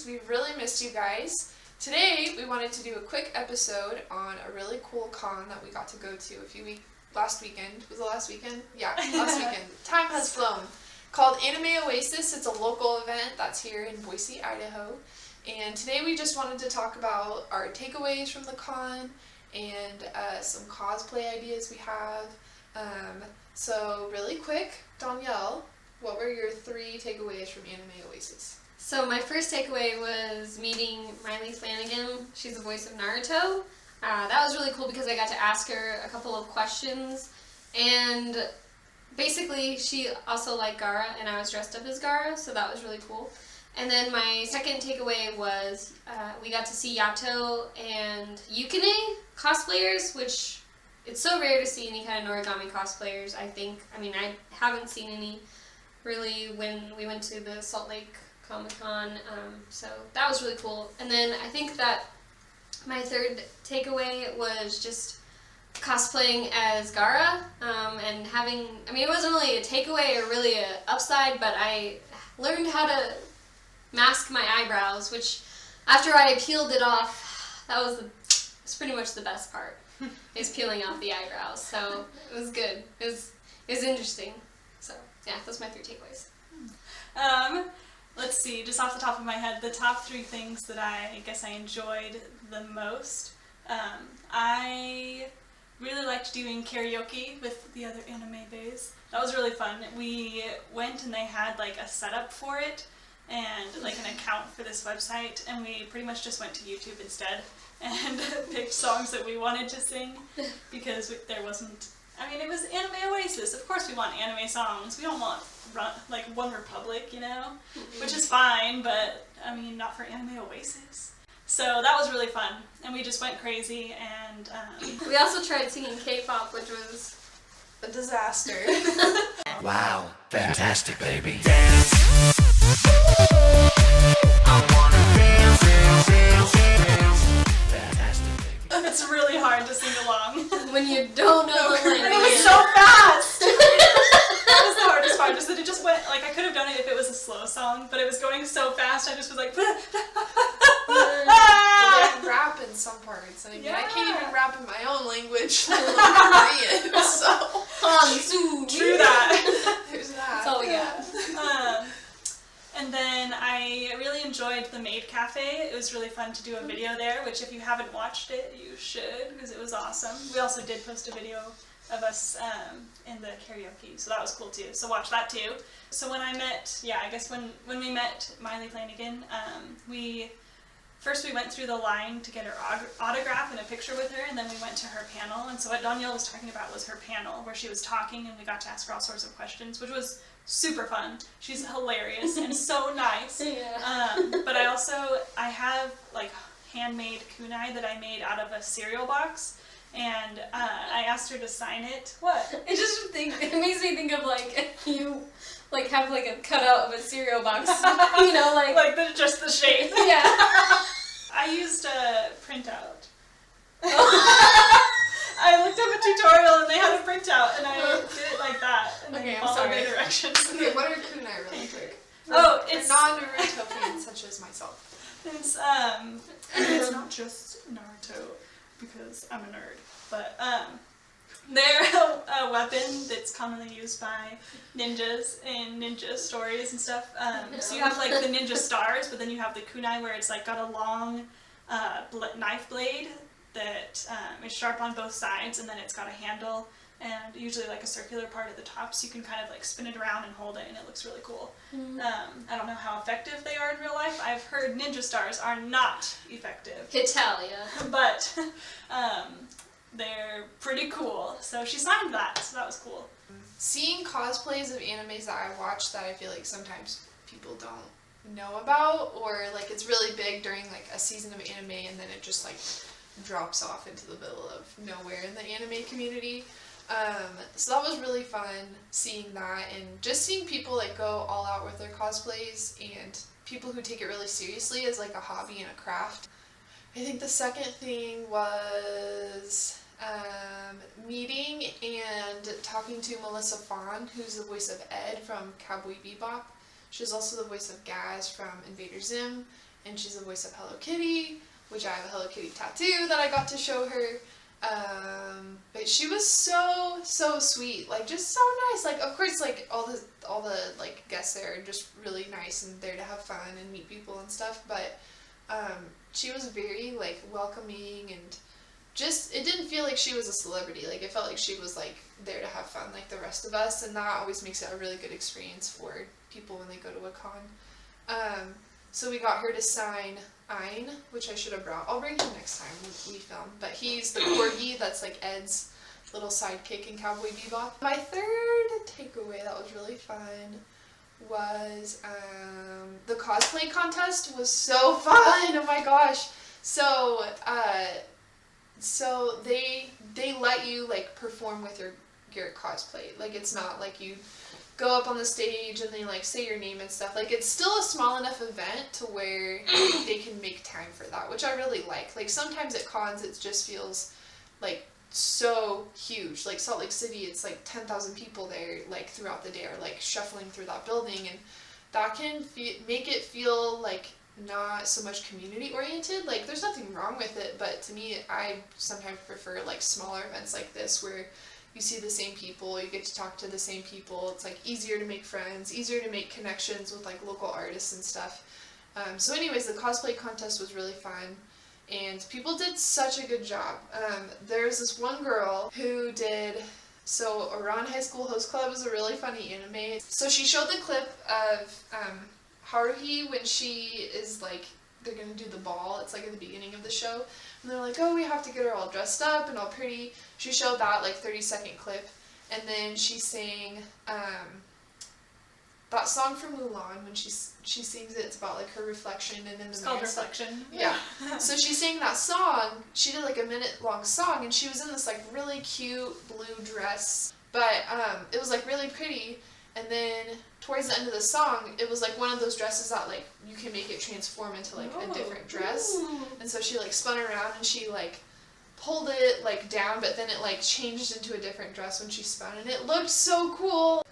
Baes. We've really missed you guys. Today we wanted to do a quick episode on a really cool con that we got to go to last weekend. Was it last weekend? Yeah, last weekend. Time has flown. Called Anime Oasis. It's a local event that's here in Boise, Idaho. And today we just wanted to talk about our takeaways from the con and some cosplay ideas we have. So really quick, Danielle, what were your 3 takeaways from Anime Oasis? So my first takeaway was meeting Miley Flanagan. She's the voice of Naruto. That was really cool because I got to ask her a couple of questions, and basically she also liked Gaara, and I was dressed up as Gaara, so that was really cool. And then my second takeaway was we got to see Yato and Yukine cosplayers, which it's so rare to see any kind of Noragami cosplayers, I think. I mean, I haven't seen any really when we went to the Salt Lake Comic-Con, so that was really cool. And then I think that my third takeaway was just cosplaying as Gaara, and having, I mean, it wasn't really a takeaway or really an upside, but I learned how to mask my eyebrows, which after I peeled it off, that was pretty much the best part, is peeling off the eyebrows. So it was good. It was interesting. So yeah, those are my 3 takeaways. Let's see, just off the top of my head, the top 3 things that I guess I enjoyed the most. I really liked doing karaoke with the other Anime Baes. That was really fun. We went and they had like a setup for it and like an account for this website, and we pretty much just went to YouTube instead and picked songs that we wanted to sing because there wasn't, I mean, it was Anime Oasis. Of course we want anime songs. We don't want like One Republic, you know, which is fine, but I mean, not for Anime Oasis. So that was really fun, and we just went crazy, and we also tried singing K-pop, which was a disaster. Wow, fantastic, baby. Dance. I wanna dance, dance, dance, dance. Fantastic, baby. It's really hard to sing along when you don't know the language. And it was so fast. That was the hardest part, just that it just went, like, I could have done it if it was a slow song, but it was going so fast, I just was like, Well, they rap in some parts. I mean, yeah. I can't even rap in my own language, let alone Korean, so. True that. There's that. That's all we got. And then I really enjoyed the Maid Cafe. It was really fun to do a video there, which if you haven't watched it, you should, because it was awesome. We also did post a video of us in the karaoke, so that was cool too. So watch that too. So when I met, I guess when we met Miley Flanagan, First we went through the line to get her autograph and a picture with her, and then we went to her panel. And so what Danielle was talking about was her panel, where she was talking and we got to ask her all sorts of questions, which was super fun. She's hilarious and so nice. Yeah. But I have like handmade kunai that I made out of a cereal box, and I asked her to sign it. What? It makes me think of like you like have like a cutout of a cereal box, you know, like just the shape. Yeah. I used a printout. I looked up a tutorial and they had a printout, and I did it like that, and then followed the directions. Okay, what are kunai really quick? It's for non-Naruto fans such as myself. It's not just Naruto because I'm a nerd, but they're a weapon that's commonly used by ninjas in ninja stories and stuff. So you have like the ninja stars, but then you have the kunai where it's like got a long knife blade that is sharp on both sides, and then it's got a handle and usually like a circular part at the top, so you can kind of like spin it around and hold it, and it looks really cool. I don't know how effective they are in real life. I've heard ninja stars are not effective. Italia. But they're pretty cool. So she signed that, so that was cool. Seeing cosplays of animes that I watch that I feel like sometimes people don't know about, or like it's really big during like a season of anime and then it just like drops off into the middle of nowhere in the anime community. So that was really fun seeing that, and just seeing people like go all out with their cosplays, and people who take it really seriously as like a hobby and a craft. I think the second thing was meeting and talking to Melissa Fawn, who's the voice of Ed from Cowboy Bebop. She's also the voice of Gaz from Invader Zim, and she's the voice of Hello Kitty, which I have a Hello Kitty tattoo that I got to show her. But she was so sweet, like just so nice. Like of course, like all the like guests there are just really nice and there to have fun and meet people and stuff. But she was very like welcoming, and just it didn't feel like she was a celebrity. Like it felt like she was like there to have fun like the rest of us, and that always makes it a really good experience for people when they go to a con. So we got her to sign Ein, which I should have brought. I'll bring him next time we film. But he's the corgi that's like Ed's little sidekick in Cowboy Bebop. My third takeaway that was really fun was the cosplay contest was so fun. Oh my gosh. So they let you like perform with your cosplay. Like it's not like you go up on the stage and they like say your name and stuff. Like it's still a small enough event to where they can make time for that, which I really like. Like sometimes at cons it just feels like so huge. Like Salt Lake City, it's like 10,000 people there like throughout the day are like shuffling through that building, and that can make it feel like not so much community oriented. Like there's nothing wrong with it, but to me I sometimes prefer like smaller events like this where you see the same people, you get to talk to the same people. It's like easier to make friends, easier to make connections with like local artists and stuff. So anyways, the cosplay contest was really fun, and people did such a good job. There's this one girl who did, so Iran High School Host Club is a really funny anime. So she showed the clip of Haruhi when she is like, they're gonna do the ball. It's like at the beginning of the show. And they're like, oh, we have to get her all dressed up and all pretty. She showed that like 30-second clip. And then she sang that song from Mulan when she sings it. It's about like her reflection and then the It's called Reflection. Yeah. So she sang that song. She did like a minute-long song, and she was in this like really cute blue dress. But it was like really pretty. And then towards the end of the song, it was like one of those dresses that like you can make it transform into like a different dress. And so she like spun around and she like pulled it like down, but then it like changed into a different dress when she spun, and it looked so cool.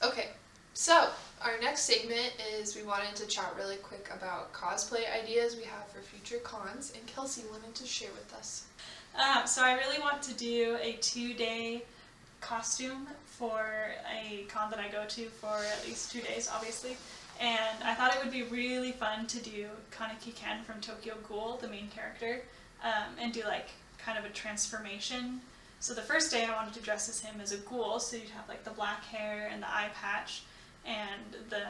Okay, so our next segment is we wanted to chat really quick about cosplay ideas we have for future cons, and Kelsey wanted to share with us. So I really want to do a 2-day costume for a con that I go to for at least 2 days, obviously. And I thought it would be really fun to do Kaneki Ken from Tokyo Ghoul, the main character, and do like kind of a transformation. So the first day I wanted to dress as him as a ghoul, so you'd have like the black hair and the eye patch and the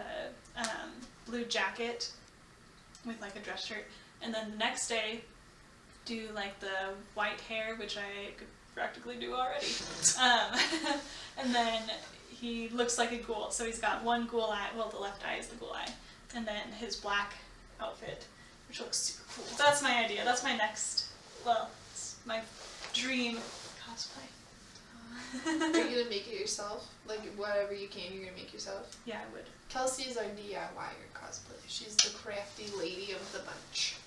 blue jacket with like a dress shirt. And then the next day do like the white hair, which I could practically do already. And then he looks like a ghoul, so he's got one ghoul eye, well the left eye is the ghoul eye, and then his black outfit, which looks super cool. So that's my idea, that's my next, well, it's my dream cosplay. Are you gonna make it yourself? Like whatever you can, you're gonna make yourself? Yeah, I would. Kelsey is our DIYer cosplay. She's the crafty lady of the bunch.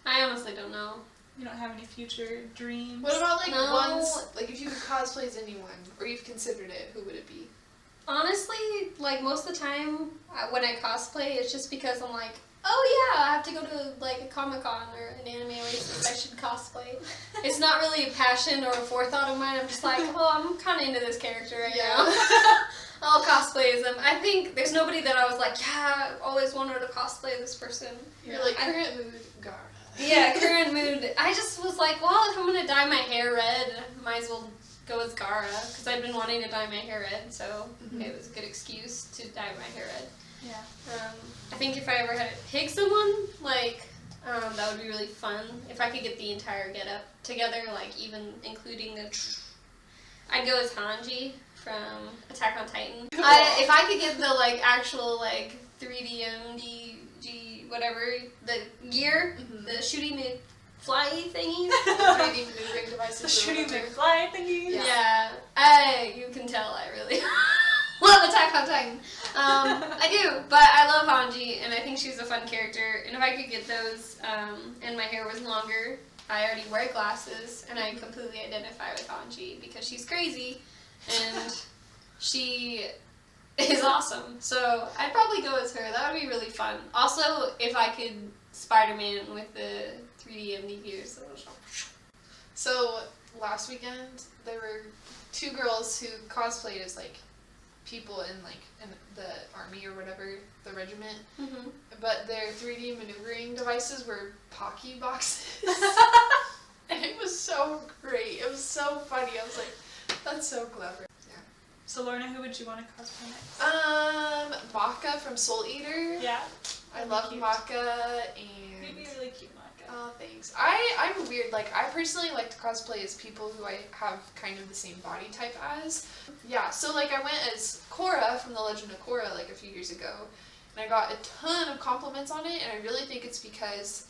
I honestly don't know. You don't have any future dreams? What about like No. ones, like if you could cosplay as anyone, or you've considered it, who would it be? Honestly, like most of the time when I cosplay, it's just because I'm like, oh yeah, I have to go to like a Comic-Con or an Anime Oasis, I should cosplay. It's not really a passion or a forethought of mine. I'm just like, oh, I'm kind of into this character right now. I'll cosplay as them. I think there's nobody that I was like, yeah, I always wanted to cosplay this person. You're like current mood Gara. Yeah, current mood. I just was like, well, if I'm going to dye my hair red, might as well go with Gara, because I've been wanting to dye my hair red, so it was a good excuse to dye my hair red. Yeah. I think if I ever had to pick someone, like, that would be really fun. If I could get the entire getup together, like even including the... I'd go as Hanji from Attack on Titan. If I could get the, like, actual, like, 3D MDG, whatever, the gear, the shooting the fly thingies. 3D maneuvering devices. The shooting the fly thingies. Yeah. You can tell I really love Attack on Titan. I do, but I love Hanji, and I think she's a fun character. And if I could get those, and my hair was longer, I already wear glasses, and I completely identify with Hanji because she's crazy, and she is awesome. So I'd probably go as her. That would be really fun. Also, if I could Spider-Man with the 3D MD gears. So last weekend there were 2 girls who cosplayed as like people in the army or whatever, the regiment, Mm-hmm. but their 3D maneuvering devices were Pocky boxes. And it was so great. It was so funny. I was like, that's so clever. Yeah. So Lorna, who would you want to cosplay next? Maka from Soul Eater. Yeah. I That'd be love cute. Maka You'd be and a really cute Maka. oh, thanks. I'm weird. Like, I personally like to cosplay as people who I have kind of the same body type as. Yeah, so like I went as Korra from The Legend of Korra like a few years ago, and I got a ton of compliments on it, and I really think it's because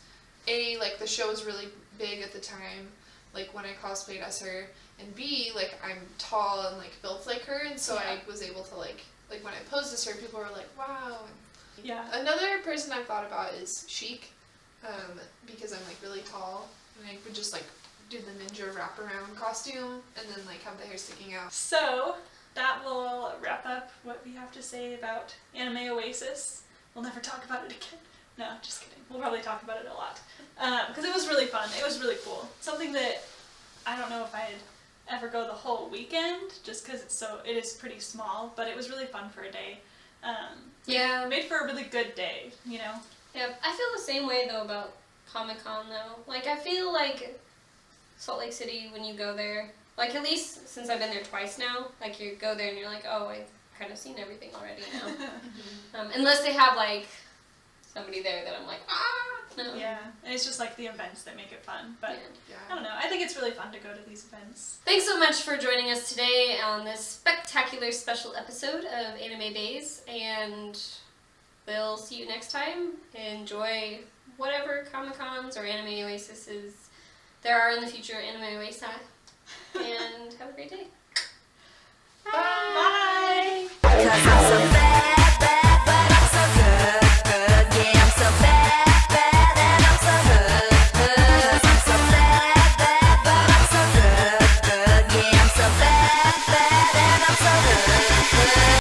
A, like the show was really big at the time, like when I cosplayed as her, and B, like I'm tall and like built like her, and so I was able to like when I posed as her, people were like, wow. Yeah. Another person I've thought about is Chic, because I'm like really tall, and I would just like do the ninja wraparound costume, and then like have the hair sticking out. So that will wrap up what we have to say about Anime Oasis. We'll never talk about it again. No, just kidding. We'll probably talk about it a lot. Because it was really fun. It was really cool. Something that I don't know if I'd ever go the whole weekend, just because it is pretty small, but it was really fun for a day. Yeah. It made for a really good day, you know? Yeah, I feel the same way though about Comic-Con though. Like I feel like Salt Lake City when you go there, like at least since I've been there twice now, like you go there and you're like, oh, I've kind of seen everything already now. Unless they have like somebody there that I'm like, no. Yeah, and it's just like the events that make it fun. But Yeah. I don't know, I think it's really fun to go to these events. Thanks so much for joining us today on this spectacular special episode of Anime Baes, and we'll see you next time. Enjoy whatever Comic-Cons or Anime Oasises there are in the future, Anime Oasis, and have a great day. Bye!